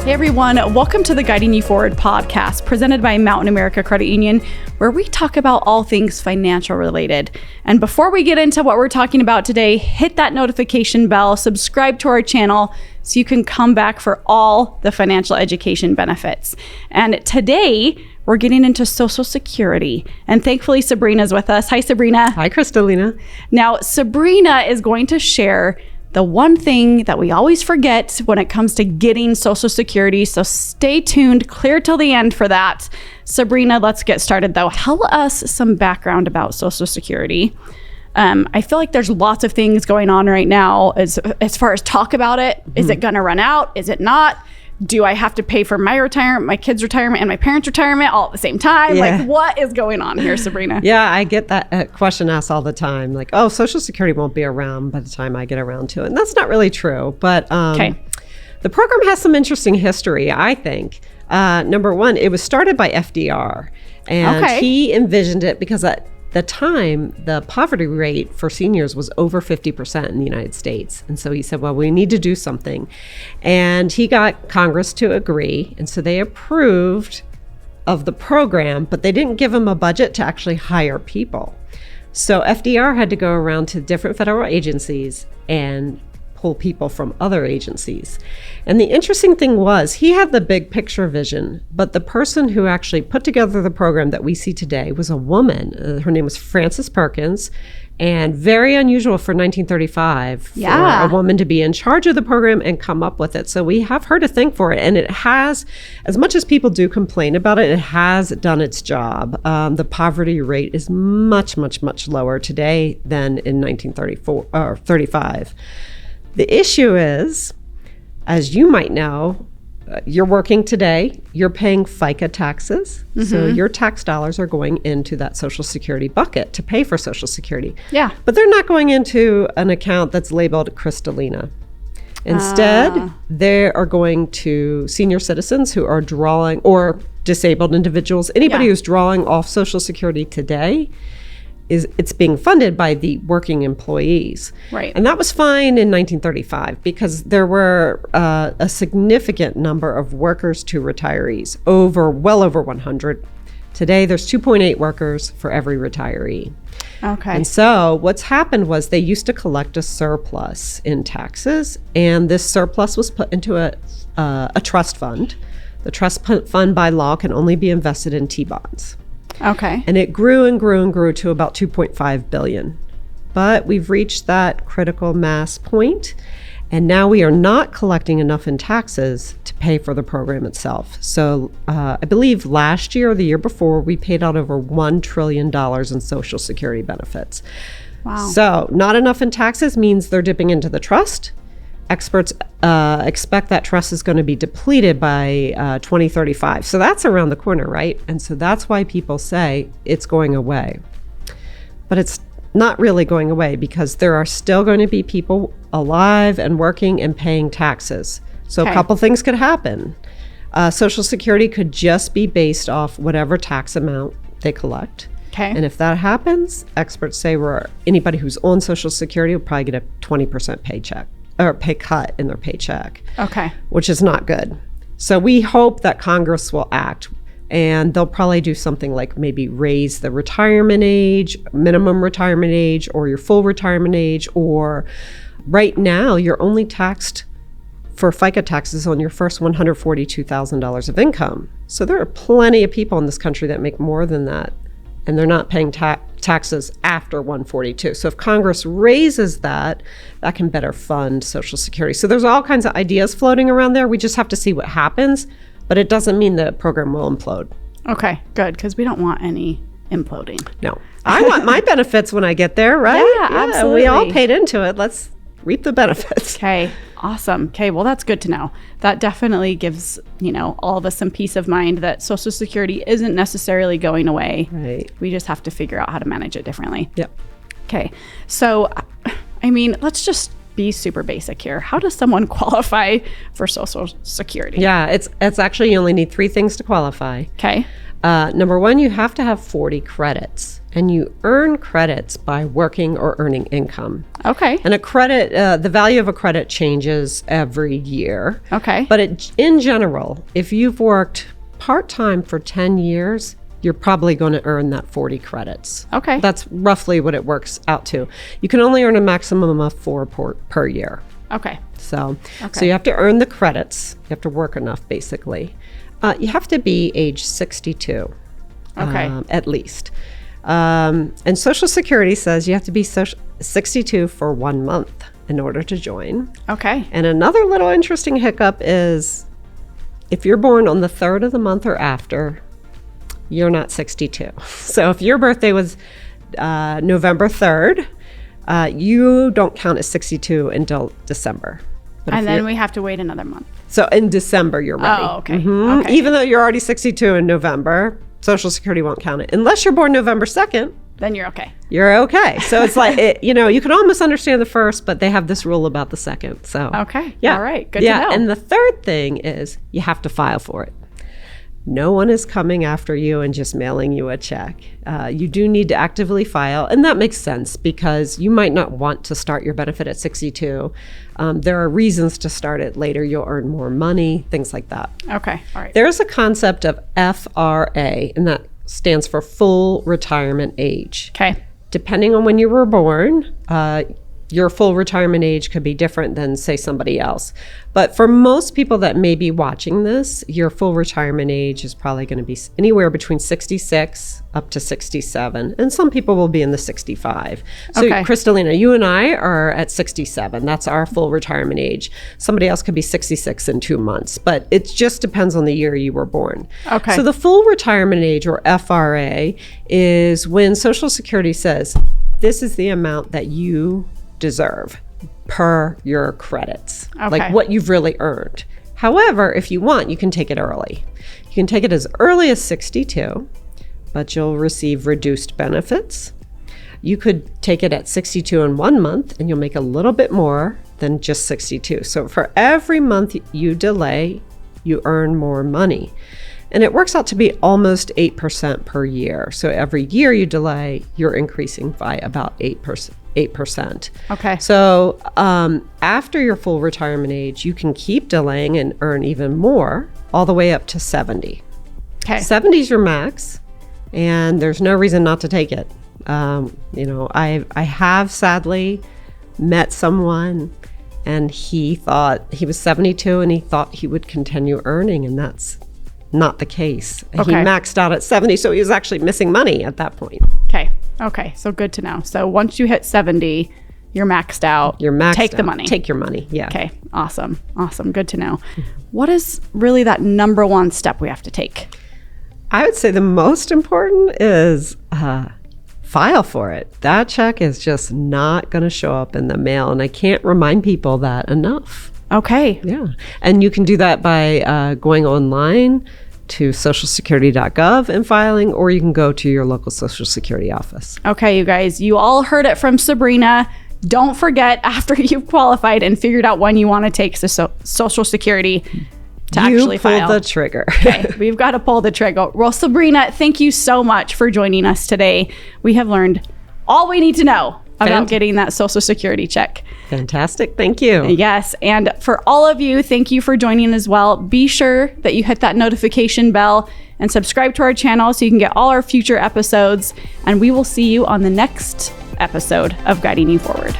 Hey everyone, welcome to the Guiding You Forward podcast presented by Mountain America Credit Union, where we talk about all things financial related. And before we get into what we're talking about today, hit that notification bell, subscribe to our channel so you can come back for all the financial education benefits. And today, we're getting into Social Security. And thankfully, Sabrina's with us. Hi, Sabrina. Hi, Kristalina. Now, Sabrina is going to share the one thing that we always forget when it comes to getting Social Security. So stay tuned, clear till the end for that. Sabrina, let's get started though. Tell us some background about Social Security. I feel like there's lots of things going on right now as far as talk about it. Mm-hmm. Is it going to run out? Is it not? Do I have to pay for my retirement, my kids' retirement, and my parents' retirement all at the same time? Yeah. Like, what is going on here, Sabrina? Yeah, I get that question asked all the time. Like, oh, Social Security won't be around by the time I get around to it. And that's not really true. But the program has some interesting history, I think. Number one, it was started by FDR. And he envisioned it because at the time, the poverty rate for seniors was over 50% in the United States. And so he said, well, we need to do something. And he got Congress to agree. And so they approved of the program, but they didn't give them a budget to actually hire people. So FDR had to go around to different federal agencies and pull people from other agencies. And the interesting thing was he had the big picture vision, but the person who actually put together the program that we see today was a woman. Her name was Frances Perkins, and very unusual for 1935 for a woman to be in charge of the program and come up with it. So we have her to thank for it. And it has, as much as people do complain about it, it has done its job. The poverty rate is much, much, much lower today than in 1934 or 35. The issue is, as you might know, you're working today, you're paying FICA taxes. Mm-hmm. So your tax dollars are going into that Social Security bucket to pay for Social Security. Yeah. But they're not going into an account that's labeled Kristalina. Instead, they are going to senior citizens who are drawing, or disabled individuals, anybody who's drawing off Social Security today. It's being funded by the working employees. Right. And that was fine in 1935 because there were a significant number of workers to retirees, well over 100. Today, there's 2.8 workers for every retiree. Okay. And so what's happened was they used to collect a surplus in taxes, and this surplus was put into a trust fund. The trust fund by law can only be invested in T-bonds. Okay. And it grew and grew and grew to about 2.5 billion. But we've reached that critical mass point, and now we are not collecting enough in taxes to pay for the program itself. So I believe last year or the year before, we paid out over $1 trillion in Social Security benefits. Wow. So not enough in taxes means they're dipping into the trust. Experts expect that trust is going to be depleted by 2035. So that's around the corner, right? And so that's why people say it's going away. But it's not really going away because there are still going to be people alive and working and paying taxes. So a couple things could happen. Social Security could just be based off whatever tax amount they collect. Okay. And if that happens, experts say anybody who's on Social Security will probably get a 20% paycheck. Or pay cut in their paycheck, which is not good. So we hope that Congress will act, and they'll probably do something like maybe raise the retirement age, minimum retirement age, or your full retirement age, or right now you're only taxed for FICA taxes on your first $142,000 of income. So there are plenty of people in this country that make more than that, and they're not paying taxes after 142. So if Congress raises that, that can better fund Social Security. So there's all kinds of ideas floating around there. We just have to see what happens, but it doesn't mean the program will implode. Okay, good, because we don't want any imploding. No, I want my benefits when I get there, right? Yeah, absolutely. We all paid into it. Let's reap the benefits. Okay, awesome. Okay, well, that's good to know. That definitely gives, all of us some peace of mind that Social Security isn't necessarily going away. Right. We just have to figure out how to manage it differently. Yep. Okay, so, let's just be super basic here. How does someone qualify for Social Security? Yeah, it's actually, you only need 3 things to qualify. Okay. Number one, you have to have 40 credits, and you earn credits by working or earning income. Okay. And a credit, the value of a credit changes every year. Okay. But in general, if you've worked part-time for 10 years, you're probably going to earn that 40 credits. Okay. That's roughly what it works out to. You can only earn a maximum of 4 per year. Okay. So you have to earn the credits. You have to work enough, basically. You have to be age 62, at least. And Social Security says you have to be 62 for 1 month in order to join. Okay. And another little interesting hiccup is if you're born on the 3rd of the month or after, you're not 62. So if your birthday was November 3rd, you don't count as 62 until December. But and then we have to wait another month. So in December, you're ready. Oh, okay. Mm-hmm. Okay. Even though you're already 62 in November, Social Security won't count it. Unless you're born November 2nd. Then you're okay. You're okay. So it's like, you can almost understand the first, but they have this rule about the second. So okay. Yeah. All right. Good to know. And the third thing is you have to file for it. No one is coming after you and just mailing you a check. You do need to actively file, and that makes sense because you might not want to start your benefit at 62. There are reasons to start it later. You'll earn more money, things like that. Okay. All right. There's a concept of FRA, and that stands for full retirement age. Okay. Depending on when you were born, your full retirement age could be different than, say, somebody else. But for most people that may be watching this, your full retirement age is probably going to be anywhere between 66 up to 67. And some people will be in the 65. So, Okay. Kristalina, you and I are at 67. That's our full retirement age. Somebody else could be 66 in 2 months. But it just depends on the year you were born. Okay. So the full retirement age, or FRA, is when Social Security says, this is the amount that you deserve per your credits, Okay. like what you've really earned. However, if you want, you can take it early. You can take it as early as 62, but you'll receive reduced benefits. You could take it at 62 in 1 month and you'll make a little bit more than just 62. So for every month you delay, you earn more money. And it works out to be almost 8% per year. So every year you delay, you're increasing by about 8%. Okay. So after your full retirement age, you can keep delaying and earn even more, all the way up to 70. Okay. 70 is your max, and there's no reason not to take it. I have sadly met someone, and he thought he was 72, and he thought he would continue earning, and that's not the case. Okay. He maxed out at 70, so he was actually missing money at that point. Okay. Okay. So good to know. So once you hit 70, you're maxed out. You're maxed Take the out. money. Take your money. Yeah. Okay. Awesome. Awesome. Good to know. What is really that number one step we have to take? I would say the most important is file for it. That check is just not going to show up in the mail, and I can't remind people that enough. Okay. Yeah. And you can do that by going online to socialsecurity.gov and filing, or you can go to your local Social Security office. Okay, you guys, you all heard it from Sabrina. Don't forget, after you've qualified and figured out when you want to take Social Security, to actually file. You pull the trigger. Okay, we've got to pull the trigger. Well, Sabrina, thank you so much for joining us today. We have learned all we need to know about getting that Social Security check. Fantastic. Thank you. Yes. And for all of you, thank you for joining as well. Be sure that you hit that notification bell and subscribe to our channel so you can get all our future episodes. And we will see you on the next episode of Guiding You Forward.